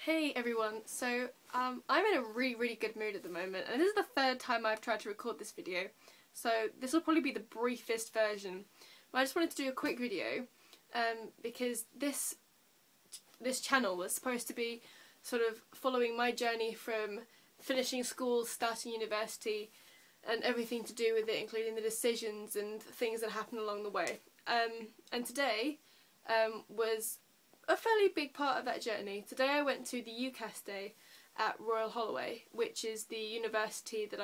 Hey everyone, so I'm in a really good mood at the moment, and this is the third time I've tried to record this video, so this will probably be the briefest version. But I just wanted to do a quick video because this channel was supposed to be sort of following my journey from finishing school, starting university, and everything to do with it, including the decisions and things that happened along the way. And today was a fairly big part of that journey. Today I went to the UCAS day at Royal Holloway, which is the university that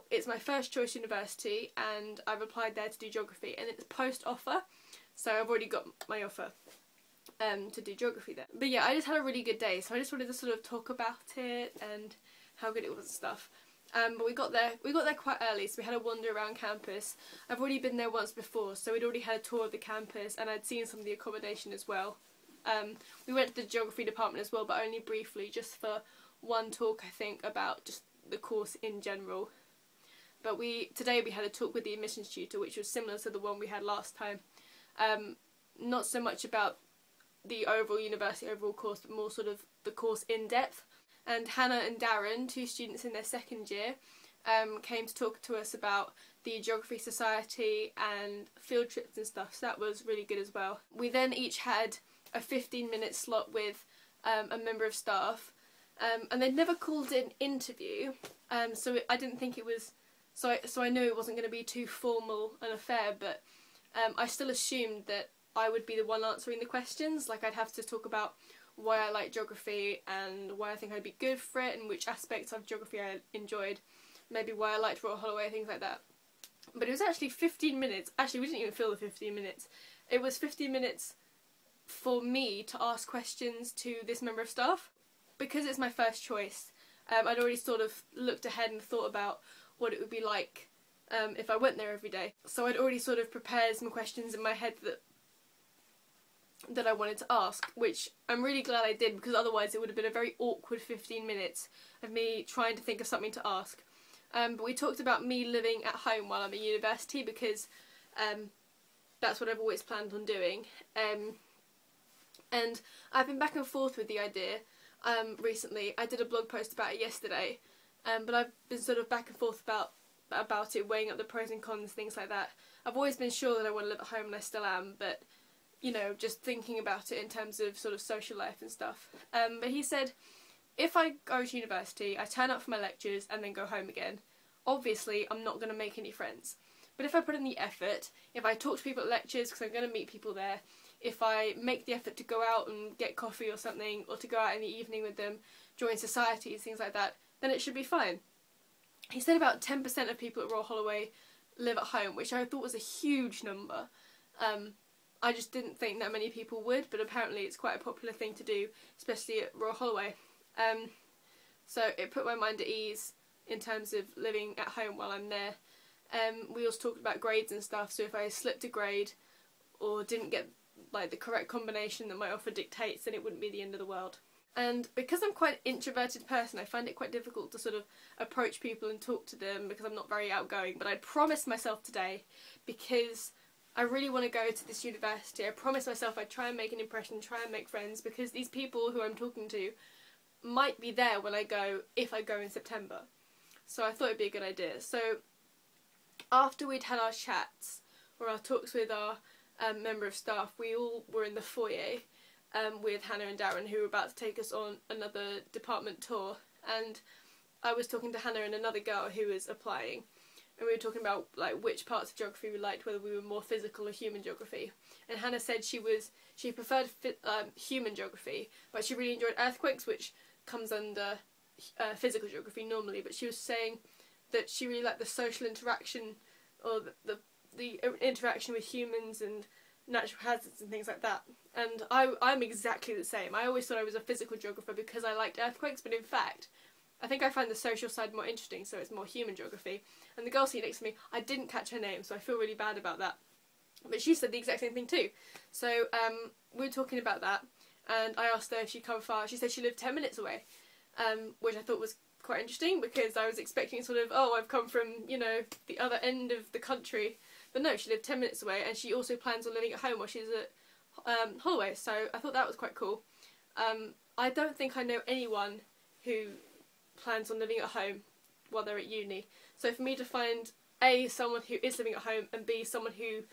it's my first choice university, and I've applied there to do geography, and it's post-offer, so I've already got my offer to do geography there. But yeah, I just had a really good day, so I just wanted to sort of talk about it and how good it was and stuff. But we got there quite early, so we had a wander around campus. I've already been there once before, so we'd already had a tour of the campus, and I'd seen some of the accommodation as well. We went to the geography department as well, but only briefly, just for one talk, I think, about just the course in general. But today we had a talk with the admissions tutor, which was similar to the one we had last time. Not so much about the overall university, overall course, but more sort of the course in depth. And Hannah and Darren, two students in their second year, came to talk to us about the Geography Society and field trips and stuff, so that was really good as well. We then each had a 15-minute slot with a member of staff, and they'd never called it an interview, so I didn't think it was, so I knew it wasn't going to be too formal an affair, but I still assumed that I would be the one answering the questions. Like, I'd have to talk about why I like geography and why I think I'd be good for it and which aspects of geography I enjoyed, maybe why I liked Royal Holloway, things like that. But it was actually 15 minutes, actually we didn't even fill the 15 minutes, it was 15 minutes for me to ask questions to this member of staff. Because it's my first choice, I'd already sort of looked ahead and thought about what it would be like if I went there every day. So I'd already sort of prepared some questions in my head that I wanted to ask, which I'm really glad I did, because otherwise it would have been a very awkward 15 minutes of me trying to think of something to ask. But we talked about me living at home while I'm at university, because that's what I've always planned on doing. And I've been back and forth with the idea recently. I did a blog post about it yesterday, but I've been sort of back and forth about it, weighing up the pros and cons, things like that. I've always been sure that I want to live at home, and I still am, but you know, just thinking about it in terms of sort of social life and stuff. But he said, if I go to university, I turn up for my lectures and then go home again, obviously I'm not going to make any friends. But if I put in the effort, if I talk to people at lectures, because I'm going to meet people there, if I make the effort to go out and get coffee or something, or to go out in the evening with them, join societies, things like that, then it should be fine. He said about 10% of people at Royal Holloway live at home, which I thought was a huge number. I just didn't think that many people would, but apparently it's quite a popular thing to do, especially at Royal Holloway. So it put my mind at ease in terms of living at home while I'm there. We also talked about grades and stuff, so if I slipped a grade or didn't get like the correct combination that my offer dictates, then it wouldn't be the end of the world. And because I'm quite an introverted person, I find it quite difficult to sort of approach people and talk to them, because I'm not very outgoing. But I promised myself today, because I really want to go to this university, I promised myself I'd try and make an impression, try and make friends, because these people who I'm talking to might be there when I go, if I go in September. So I thought it'd be a good idea. So after we'd had our chats, or our talks with our member of staff, we all were in the foyer with Hannah and Darren, who were about to take us on another department tour. And I was talking to Hannah and another girl who was applying. And we were talking about like which parts of geography we liked, whether we were more physical or human geography. And Hannah said she preferred human geography, but she really enjoyed earthquakes, which comes under physical geography normally. But she was saying that she really liked the social interaction, or the interaction with humans and natural hazards and things like that. And I'm exactly the same. I always thought I was a physical geographer because I liked earthquakes, but in fact I think I find the social side more interesting, so it's more human geography. And the girl sitting next to me, I didn't catch her name, so I feel really bad about that. But she said the exact same thing too. So we were talking about that, and I asked her if she'd come far. She said she lived 10 minutes away, which I thought was quite interesting, because I was expecting sort of, oh, I've come from, you know, the other end of the country. But no, she lived 10 minutes away, and she also plans on living at home while she's at Holloway, so I thought that was quite cool. I don't think I know anyone who plans on living at home while they're at uni. So for me to find A, someone who is living at home, and B, someone who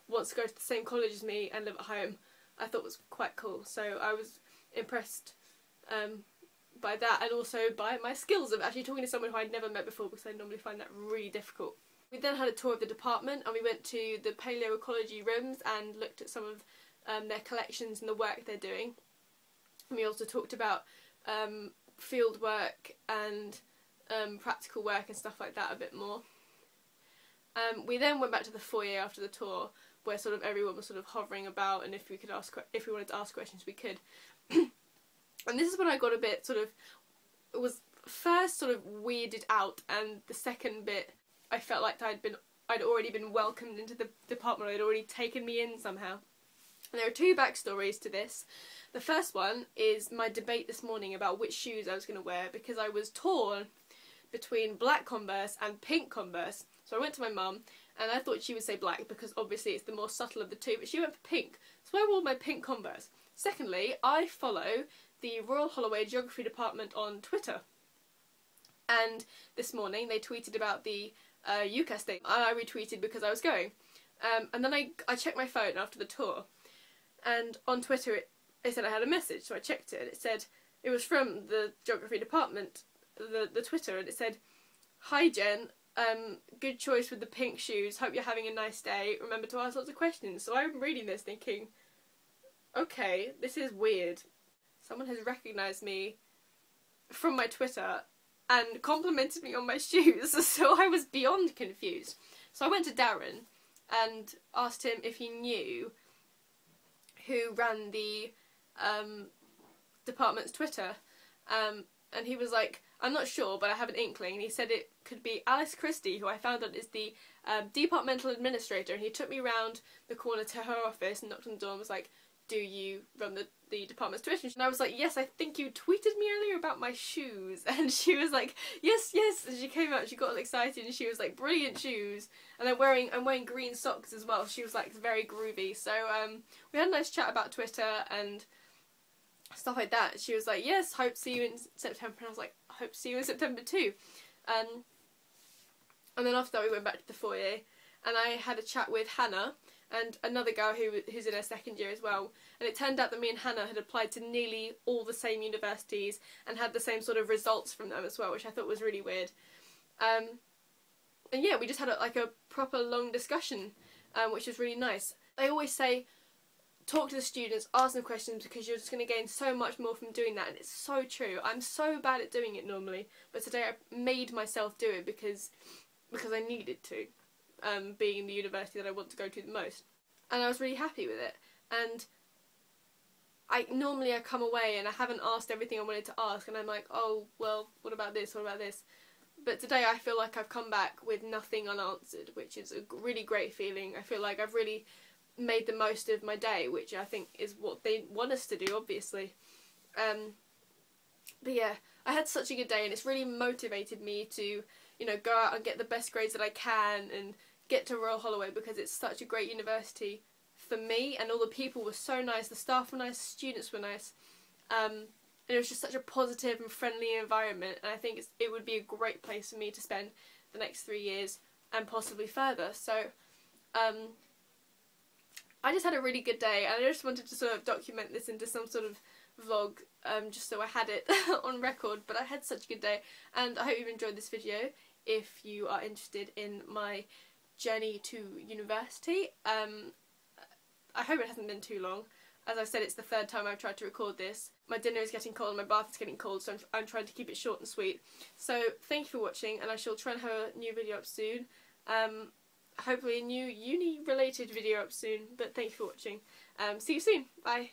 wants to go to the same college as me and live at home, I thought was quite cool. So I was impressed by that, and also by my skills of actually talking to someone who I'd never met before, because I normally find that really difficult. We then had a tour of the department, and we went to the paleoecology rooms and looked at some of their collections and the work they're doing. And we also talked about field work and practical work and stuff like that a bit more. We then went back to the foyer after the tour, where sort of everyone was sort of hovering about, and if we wanted to ask questions, we could. And this is when I got a bit sort of, it was first sort of weirded out, and the second bit I felt like I'd already been welcomed into the department. They'd already taken me in somehow. And there are two backstories to this. The first one is my debate this morning about which shoes I was going to wear, because I was torn between black Converse and pink Converse. So I went to my mum, and I thought she would say black because obviously it's the more subtle of the two, but she went for pink. So I wore my pink Converse. Secondly, I follow the Royal Holloway Geography Department on Twitter. And this morning they tweeted about the UCAS thing, and I retweeted because I was going. And then I checked my phone after the tour, and on Twitter it said I had a message, so I checked it, and it said, it was from the Geography Department, the Twitter, and it said, "Hi Jen, good choice with the pink shoes, hope you're having a nice day, remember to ask lots of questions." So I'm reading this thinking, okay, this is weird. Someone has recognised me from my Twitter and complimented me on my shoes, so I was beyond confused. So I went to Darren and asked him if he knew who ran the department's Twitter, and he was like, "I'm not sure, but I have an inkling." And he said it could be Alice Christie, who I found out is the departmental administrator, and he took me round the corner to her office and knocked on the door and was like, "Do you run the department's Twitter?" And I was like, "Yes, I think you tweeted me earlier about my shoes." And she was like, "Yes, yes." And she came out and she got all excited and she was like, "Brilliant shoes." And I'm wearing green socks as well. She was like, very groovy. So we had a nice chat about Twitter and stuff like that. She was like, "Yes, hope to see you in September." And I was like, "I hope to see you in September too." And then after that we went back to the foyer, and I had a chat with Hannah and another girl who's in her second year as well. And it turned out that me and Hannah had applied to nearly all the same universities and had the same sort of results from them as well, which I thought was really weird. And yeah, we just had a proper long discussion, which was really nice. They always say, talk to the students, ask them questions, because you're just going to gain so much more from doing that, and it's so true. I'm so bad at doing it normally, but today I made myself do it because I needed to. Being in the university that I want to go to the most, and I was really happy with it. And normally I come away and I haven't asked everything I wanted to ask, and I'm like, "Oh well, what about this, what about this?" But today I feel like I've come back with nothing unanswered, which is a really great feeling. I feel like I've really made the most of my day, which I think is what they want us to do, obviously. But yeah, I had such a good day, and it's really motivated me to, you know, go out and get the best grades that I can and get to Royal Holloway, because it's such a great university for me, and all the people were so nice, the staff were nice, the students were nice, and it was just such a positive and friendly environment, and I think it would be a great place for me to spend the next 3 years and possibly further. So I just had a really good day, and I just wanted to sort of document this into some sort of vlog, just so I had it on record. But I had such a good day, and I hope you've enjoyed this video. If you are interested in my journey to university, I hope it hasn't been too long. As I said, it's the third time I've tried to record this. My dinner is getting cold, my bath is getting cold, so I'm trying to keep it short and sweet. So thank you for watching, and I shall try and have a new video up soon. Hopefully a new uni related video up soon, but thank you for watching. See you soon, bye.